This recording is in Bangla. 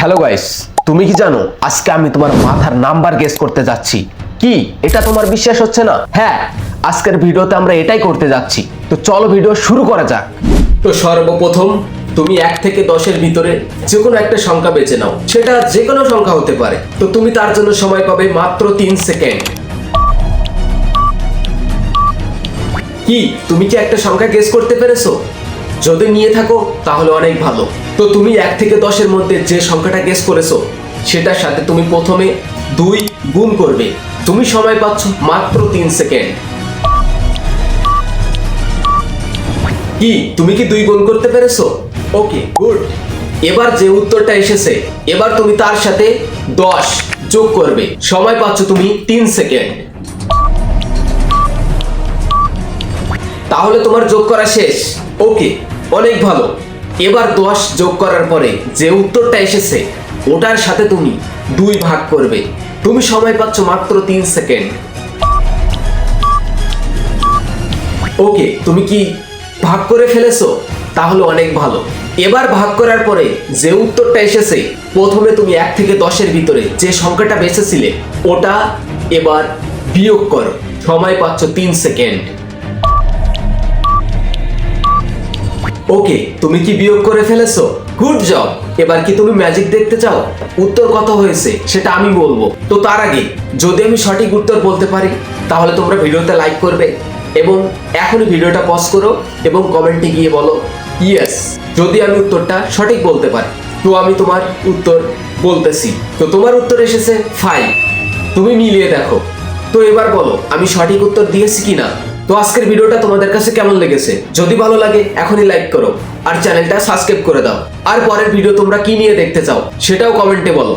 হ্যালো গাইস, তুমি কি জানো আজকে আমি তোমার মাথার নাম্বার গেস করতে যাচ্ছি। কি এটা তোমার বিশ্বাস হচ্ছে না? হ্যাঁ, আজকের ভিডিওতে আমরা এটাই করতে যাচ্ছি। তো চলো ভিডিও শুরু করা যাক। তো সর্বপ্রথম তুমি 1 থেকে 10-এর ভিতরে যে কোনো একটা সংখ্যা বেছে নাও, সেটা যে কোনো সংখ্যা হতে পারে। তো তুমি তার জন্য সময় পাবে মাত্র 3 সেকেন্ড। কি তুমি কি একটা সংখ্যা গেস করতে পেরেছো? যদি নিয়ে থাকো তাহলে অনেক ভালো। তো তুমি 1 থেকে 10-এর মধ্যে যে সংখ্যাটা গেস করেছো সেটার সাথে তুমি প্রথমে 2 গুণ করবে। তুমি সময় পাচ্ছ মাত্র 3 সেকেন্ড। কি তুমি কি 2 গুণ করতে পেরেছো? ওকে, গুড। এবার যে উত্তরটা এসেছে, এবার তুমি তার সাথে 10 যোগ করবে। সময় পাচ্ছ তুমি 3 সেকেন্ড। তাহলে তোমার যোগ করা শেষ। ওকে, অনেক ভালো। এবার 10 যোগ করার পরে যে উত্তরটা এসেছে ওটার সাথে তুমি 2 ভাগ করবে। তুমি সময় পাচ্ছ মাত্র 3 সেকেন্ড। ওকে, তুমি কি ভাগ করে ফেলেছো? তাহলে অনেক ভালো। এবার ভাগ করার পরে যে উত্তরটা এসেছে, প্রথমে তুমি 1 থেকে 10-এর ভিতরে যে সংখ্যাটা বেছেছিলে ওটা এবার বিয়োগ করো। সময় পাচ্ছ 3 সেকেন্ড। ওকে, তুমি কি বিয়োগ করে ফেলেছো? Good job. এবার কি তুমি ম্যাজিক দেখতে চাও? উত্তর কত হয়েছে সেটা আমি বলবো। তো তার আগে যদি আমি সঠিক উত্তর বলতে পারি তাহলে তোমরা ভিডিওতে লাইক করবে এবং এখনই ভিডিওটা পজ করো এবং কমেন্টে গিয়ে বলো ইয়েস যদি আমি উত্তরটা সঠিক বলতে পারি। তো আমি তোমার উত্তর বলতেছি। তো তোমার উত্তর এসেছে 5। তুমি মিলিয়ে দেখো। তো এবার বলো আমি সঠিক উত্তর দিয়েছি কিনা। তো আজকের ভিডিওটা তোমাদের কাছে কেমন লেগেছে? যদি ভালো লাগে এখনই লাইক করো আর চ্যানেলটা সাবস্ক্রাইব করে দাও। আর পরের ভিডিও তোমরা কি নিয়ে দেখতে চাও সেটাও কমেন্টে বলো।